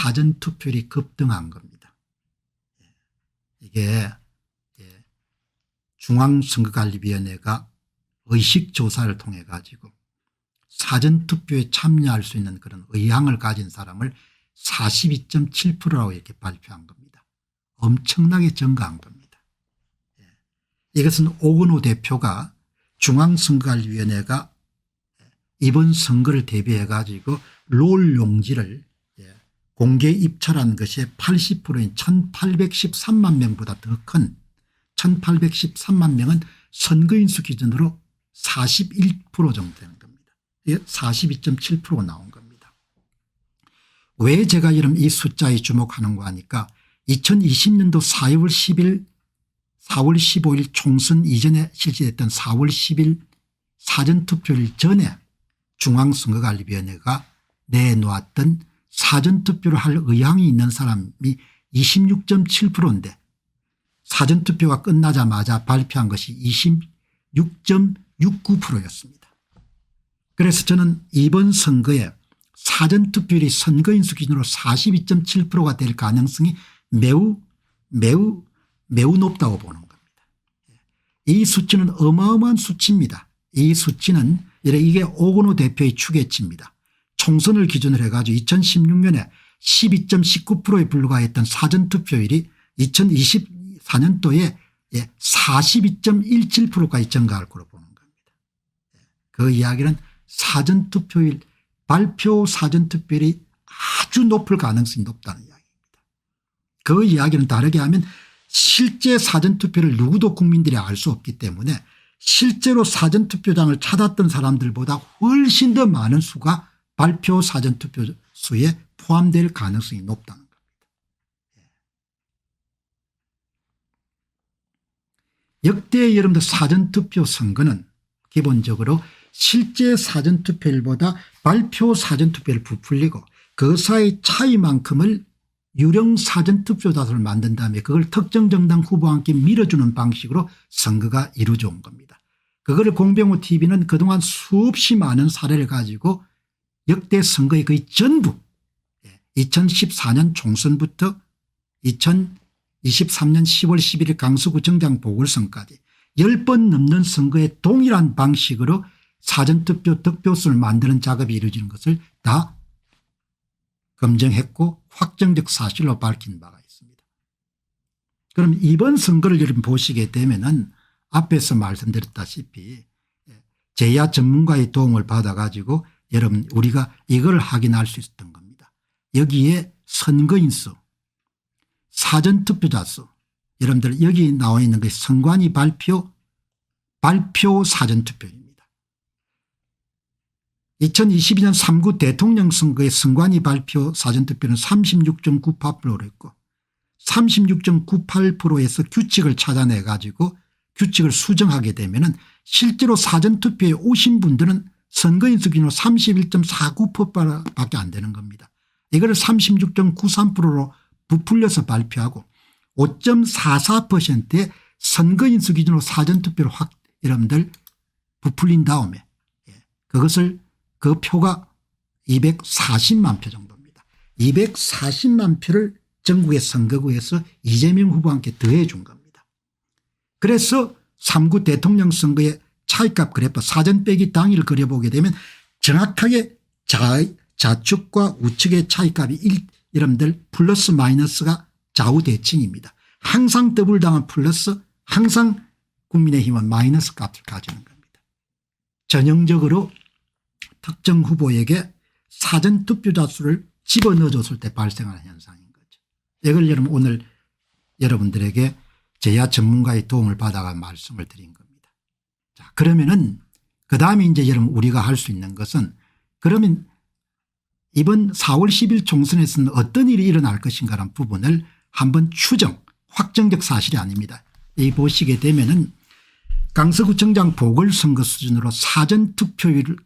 사전투표율이 급등한 겁니다. 이게 중앙선거관리위원회가 의식조사를 통해 가지고 사전투표에 참여할 수 있는 그런 의향을 가진 사람을 42.7%라고 이렇게 발표한 겁니다. 엄청나게 증가한 겁니다. 이것은 오건호 대표가 중앙선거관리위원회가 이번 선거를 대비해 가지고 롤 용지를 공개 입찰한 것이 80%인 1813만 명보다 더 큰 1813만 명은 선거인 수 기준으로 41% 정도 되는 겁니다. 42.7%가 나온 겁니다. 왜 제가 이 숫자에 주목하는가 하니까 2020년도 4월 10일 4월 15일 총선 이전에 실시됐던 4월 10일 사전투표일 전에 중앙선거관리위원회가 내놓았던 사전투표를 할 의향이 있는 사람이 26.7%인데 사전투표가 끝나자마자 발표한 것이 26.69%였습니다. 그래서 저는 이번 선거에 사전투표율이 선거인수 기준으로 42.7%가 될 가능성이 매우 높다고 보는 겁니다. 이 수치는 어마어마한 수치입니다. 이 수치는 이게 오건호 대표의 추계치입니다. 총선을 기준으로 해가지고 2016년에 12.19%에 불과했던 사전투표율이 2024년도에 42.17%까지 증가할 거로 보는 겁니다. 그 이야기는 사전투표율 발표 사전투표율이 아주 높을 가능성이 높다는 이야기입니다. 그 이야기는 다르게 하면 실제 사전투표를 누구도 국민들이 알 수 없기 때문에 실제로 사전투표장을 찾았던 사람들보다 훨씬 더 많은 수가 발표 사전투표 수에 포함될 가능성이 높다는 겁니다. 역대 여러분들 사전투표 선거는 기본적으로 실제 사전투표율보다 발표 사전투표를 부풀리고 그 사이의 차이만큼을 유령 사전투표자를 만든 다음에 그걸 특정 정당 후보와 함께 밀어주는 방식으로 선거가 이루어져 온 겁니다. 그거를 공병호 TV는 그동안 수없이 많은 사례를 가지고 역대 선거의 거의 전부 2014년 총선부터 2023년 10월 11일 강서구청장 보궐선거까지 10번 넘는 선거에 동일한 방식으로 사전투표 득표수를 만드는 작업이 이루어지는 것을 다 검증했고 확정적 사실로 밝힌 바가 있습니다. 그럼 이번 선거를 여러분 보시게 되면은 앞에서 말씀드렸다시피 제야 전문가의 도움을 받아 가지고 여러분 우리가 이걸 확인할 수 있었던 겁니다. 여기에 선거인 수 사전투표자 수 여러분들 여기 나와 있는 것이 선관위 발표 사전투표입니다. 2022년 3구 대통령 선거의 선관위 발표 사전투표는 36.98%로 했고 36.98%에서 규칙을 찾아내 가지고 규칙을 수정하게 되면은 실제로 사전투표에 오신 분들은 선거인수 기준으로 31.49%밖에 안 되는 겁니다. 이걸 36.93%로 부풀려서 발표하고 5.44%의 선거인수 기준으로 사전투표를 여러분들 부풀린 다음에 그것을 그 표가 240만 표 정도입니다. 240만 표를 전국의 선거구에서 이재명 후보와 함께 더해 준 겁니다. 그래서 3구 대통령 선거의 차이값 그래프 사전 빼기 당일 그려보게 되면 정확하게 좌측과 우측의 차이값이 여러분들 플러스 마이너스가 좌우대칭입니다. 항상 더블당은 플러스 항상 국민의힘은 마이너스 값을 가지는 겁니다. 전형적으로 특정 후보에게 사전투표자 수를 집어넣어줬을 때 발생하는 현상인 거죠. 이걸 여러분 오늘 여러분들에게 제야 전문가의 도움을 받아가 말씀을 드린 겁니다. 자, 그러면은 그다음에 이제 여러분 우리가 할 수 있는 것은 그러면 이번 4월 10일 총선에서는 어떤 일이 일어날 것인가라는 부분을 한번 추정 확정적 사실이 아닙니다. 이 보시게 되면은 강서구청장 보궐선거 수준으로 사전투표율을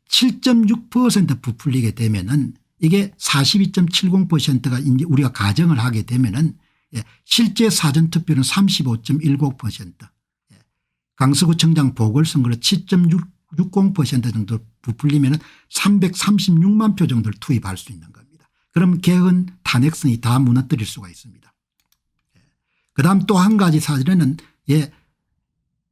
7.6% 부풀리게 되면은 이게 42.70%가 이제 우리가 가정을 하게 되면은 실제 사전투표는 35.10%, 강서구청장 보궐선거로 7.60% 정도 부풀리면은 336만 표 정도를 투입할 수 있는 겁니다. 그럼 개헌 탄핵성이 다 무너뜨릴 수가 있습니다. 그다음 또 한 가지 사실은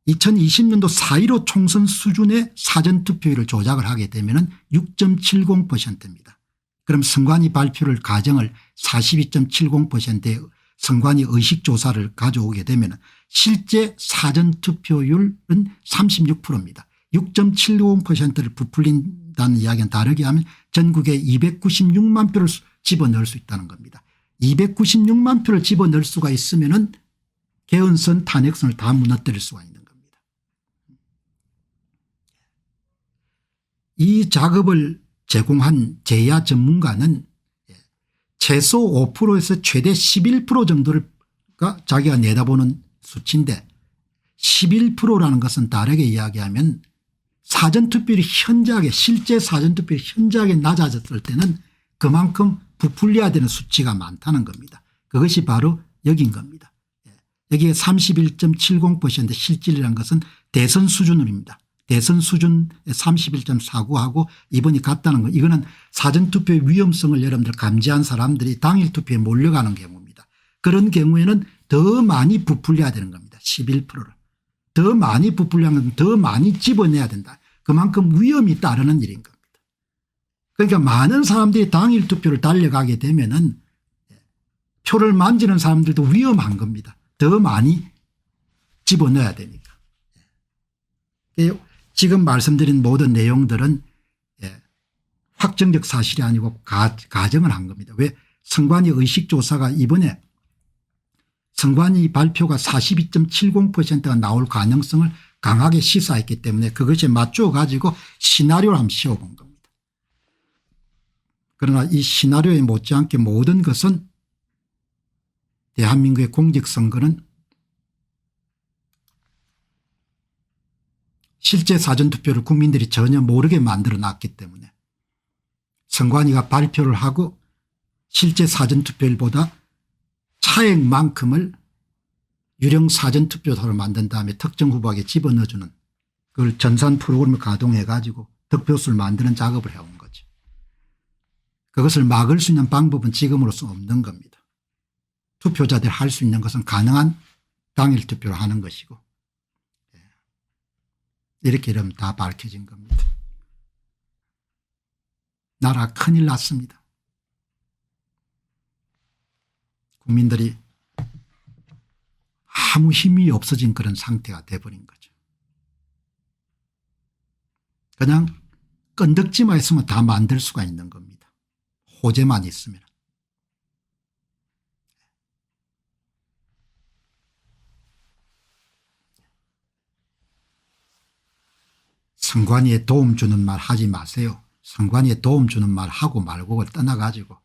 2020년도 4.15 총선 수준의 사전투표율을 조작을 하게 되면 6.70%입니다. 그럼 선관위 발표를 가정을 42.70%의 선관위 의식조사를 가져오게 되면 실제 사전투표율은 36%입니다. 6.70%를 부풀린다는 이야기는 다르게 하면 전국에 296만 표를 집어넣을 수 있다는 겁니다. 296만 표를 집어넣을 수가 있으면 개헌선 탄핵선을 다 무너뜨릴 수가 있는 겁니다. 이 작업을 제공한 제야 전문가는 최소 5%에서 최대 11% 정도를 자기가 내다보는 수치인데 11%라는 것은 다르게 이야기하면 사전투표율이 현저하게 실제 사전투표율이 현저하게 낮아졌을 때는 그만큼 부풀려야 되는 수치가 많다는 겁니다. 그것이 바로 여긴 겁니다. 여기에 31.70% 실질이라는 것은 대선 수준입니다. 대선 수준 31.49하고 이번이 같다는 거, 이거는 사전투표의 위험성을 여러분들 감지한 사람들이 당일 투표에 몰려가는 경우입니다. 그런 경우에는 더 많이 부풀려야 되는 겁니다. 11%를. 더 많이 부풀려면 더 많이 집어내야 된다. 그만큼 위험이 따르는 일인 겁니다. 그러니까 많은 사람들이 당일 투표를 달려가게 되면은 표를 만지는 사람들도 위험한 겁니다. 더 많이 집어넣어야 되니까. 지금 말씀드린 모든 내용들은 확정적 사실이 아니고 가정을 한 겁니다. 왜? 선관위 의식조사가 이번에 선관위 발표가 42.70%가 나올 가능성을 강하게 시사했기 때문에 그것에 맞춰 가지고 시나리오를 한번 씌워본 겁니다. 그러나 이 시나리오에 못지않게 모든 것은 대한민국의 공직선거는 실제 사전투표를 국민들이 전혀 모르게 만들어 놨기 때문에 선관위가 발표를 하고 실제 사전투표율보다 차액만큼을 유령 사전투표소를 만든 다음에 특정 후보에게 집어넣어주는 그걸 전산 프로그램을 가동해 가지고 득표수를 만드는 작업을 해온 거죠. 그것을 막을 수 있는 방법은 지금으로서 없는 겁니다. 투표자들이 할 수 있는 것은 가능한 당일 투표를 하는 것이고 이렇게 이러면 다 밝혀진 겁니다. 나라 큰일 났습니다. 국민들이 아무 힘이 없어진 그런 상태가 돼버린 거죠. 그냥 건덕지만 있으면 다 만들 수가 있는 겁니다. 호재만 있으면. 선관위에 도움 주는 말 하지 마세요. 선관위에 도움 주는 말 하고 말고 떠나가지고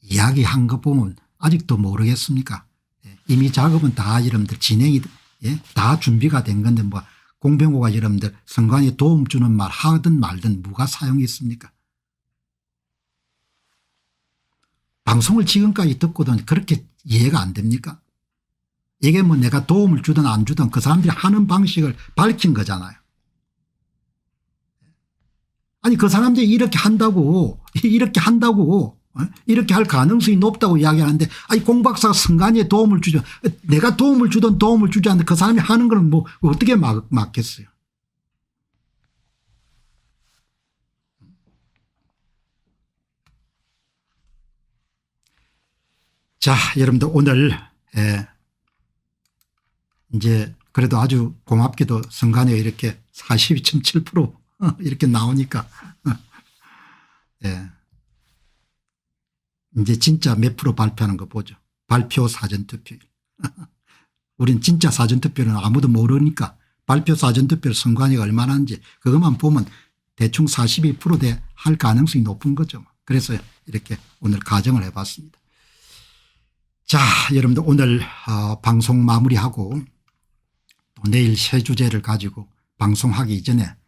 이야기한 거 보면 아직도 모르겠습니까? 이미 작업은 다 여러분들 진행이 다 준비가 된 건데 뭐 공병호가 여러분들 선관위에 도움 주는 말 하든 말든 뭐가 사용이 있습니까? 방송을 지금까지 듣고도 그렇게 이해가 안 됩니까? 이게 뭐 내가 도움을 주든 안 주든 그 사람들이 하는 방식을 밝힌 거잖아요. 아니 그 사람들이 이렇게 한다고 이렇게 할 가능성이 높다고 이야기하는데 아니 공 박사가 선관위에 도움을 주죠. 내가 도움을 주든 도움을 주지 않는데 그 사람이 하는 걸 뭐 어떻게 막겠어요. 자 여러분들 오늘 이제 그래도 아주 고맙게도 선관위에 이렇게 42.7% 이렇게 나오니까 이제 진짜 몇 프로 발표하는 거 보죠. 발표 사전투표율. 우린 진짜 사전투표는 아무도 모르니까 발표 사전투표를 선관위가 얼마나 하는지 그것만 보면 대충 42%대 할 가능성이 높은 거죠. 그래서 이렇게 오늘 가정을 해봤습니다. 자 여러분들 오늘 방송 마무리하고 또 내일 새 주제를 가지고 방송하기 이전에